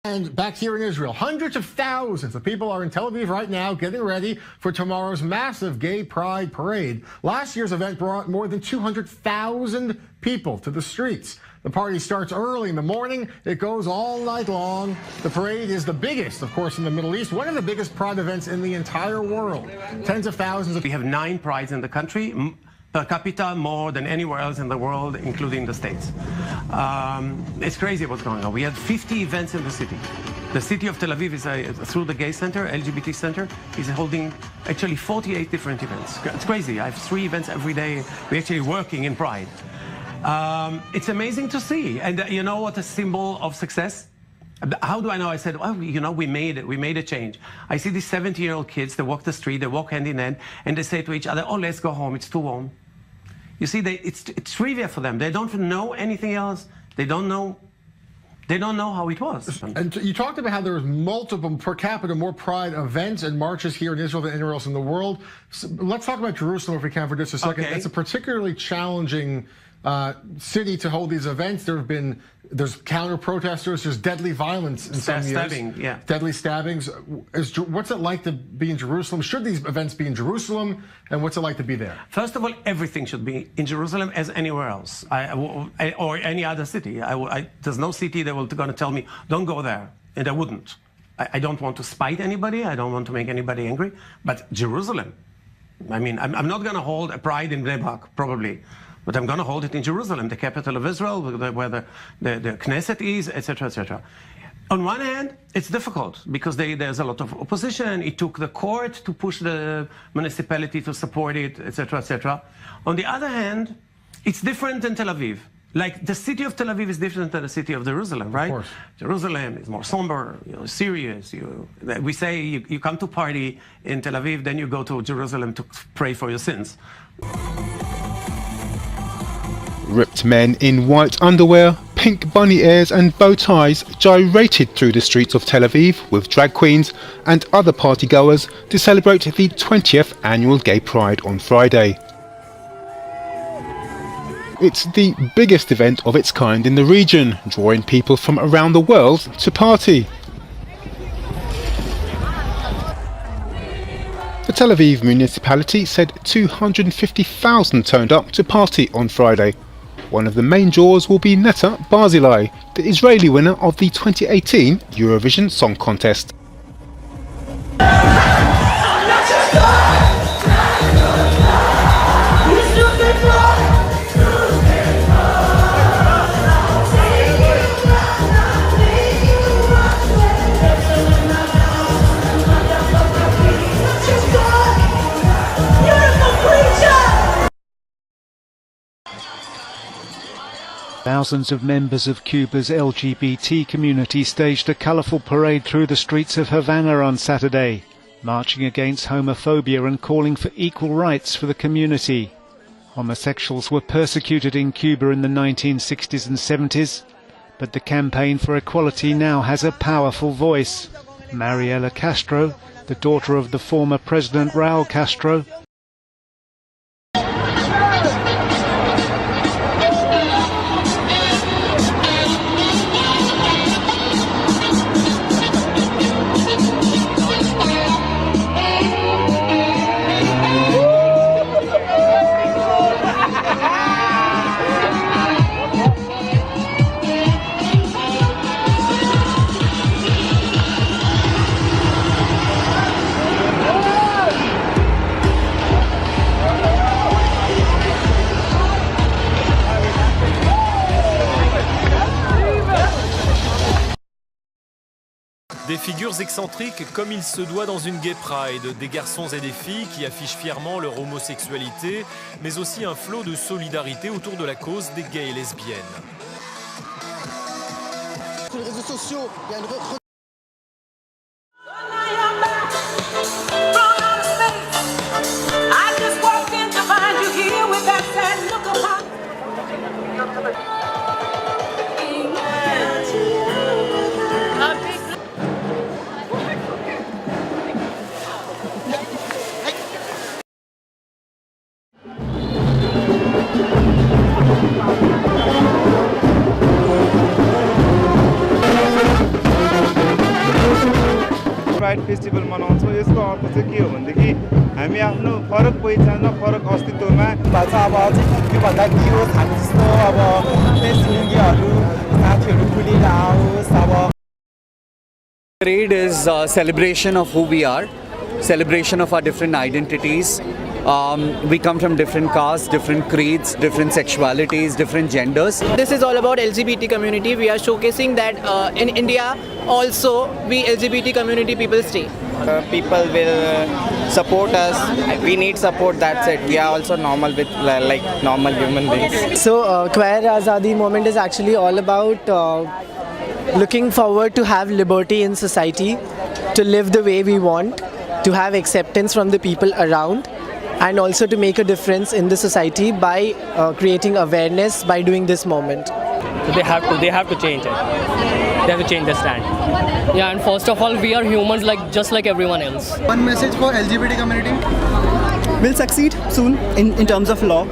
And back here in Israel, hundreds of thousands of people are in Tel Aviv right now getting ready for tomorrow's massive Gay Pride Parade. Last year's event brought more than 200,000 people to the streets. The party starts early in the morning. It goes all night long. The parade is the biggest, of course, in the Middle East, one of the biggest Pride events in the entire world. Tens of thousands of... We have 9 Prides in the country. Per capita, more than anywhere else in the world, including the States. It's crazy what's going on. We had 50 events in the city. The city of Tel Aviv is, through the Gay Center, LGBT Center, is holding actually 48 different events. It's crazy. I have 3 events every day. We're actually working in Pride. It's amazing to see. And you know what a symbol of success? How do I know? I said, well, you know, we made it. We made a change. I see these 70-year-old kids, they walk the street, they walk hand in hand, and they say to each other, oh, let's go home. It's too warm. You see, it's trivia for them. They don't know anything else. They don't know how it was. And you talked about how there was multiple, per capita, more Pride events and marches here in Israel than anywhere else in the world. So let's talk about Jerusalem, if we can, for just a second. Okay. It's a particularly challenging city to hold these events. There's counter-protesters, there's deadly violence in some years. Yeah. Deadly stabbings. What's it like to be in Jerusalem? Should these events be in Jerusalem? And what's it like to be there? First of all, everything should be in Jerusalem as anywhere else, or any other city. There's no city that will going to tell me, don't go there, and I wouldn't. I don't want to spite anybody. I don't want to make anybody angry. But Jerusalem, I mean, I'm not going to hold a Pride in Bnei Brak, probably. But I'm going to hold it in Jerusalem, the capital of Israel, where the Knesset is, etc., etc. On one hand, it's difficult because there's a lot of opposition. It took the court to push the municipality to support it, etc., etc. On the other hand, it's different than Tel Aviv. Like the city of Tel Aviv is different than the city of Jerusalem, right? Of course. Jerusalem is more somber, serious. We say you come to party in Tel Aviv, then you go to Jerusalem to pray for your sins. Ripped men in white underwear, pink bunny ears and bow ties gyrated through the streets of Tel Aviv with drag queens and other partygoers to celebrate the 20th annual Gay Pride on Friday. It's the biggest event of its kind in the region, drawing people from around the world to party. The Tel Aviv municipality said 250,000 turned up to party on Friday. One of the main draws will be Netta Barzilai, the Israeli winner of the 2018 Eurovision Song Contest. Thousands of members of Cuba's LGBT community staged a colourful parade through the streets of Havana on Saturday, marching against homophobia and calling for equal rights for the community. Homosexuals were persecuted in Cuba in the 1960s and 70s, but the campaign for equality now has a powerful voice. Mariela Castro, the daughter of the former President Raul Castro, Des figures excentriques comme il se doit dans une gay pride, des garçons et des filles qui affichent fièrement leur homosexualité, mais aussi un flot de solidarité autour de la cause des gays et lesbiennes. Sur les réseaux sociaux, il y a une pride festival मनाउँछौँ यसको अर्थ चाहिँ के हो भनेदेखि हामी आफ्नो फरक पहिचानमा फरक अस्तित्वमा अब त्योभन्दा के होस् हामी जस्तो अब सिलिङ्गीहरू साथीहरू खुलेर आओस् अब Parade is a celebration of who we are, celebration of our different identities. We come from different castes, different creeds, different sexualities, different genders. This is all about LGBT community. We are showcasing that in India also we LGBT community people stay. People will support us. We need support, that's it. We are also normal with like normal human beings. So Queer Azadi movement is actually all about looking forward to have liberty in society, to live the way we want, to have acceptance from the people around, and also to make a difference in the society by creating awareness by doing this moment. So they have to change it. They have to change their stand. Yeah, and first of all, we are humans just like everyone else. One message for LGBT community. We'll succeed soon in terms of law.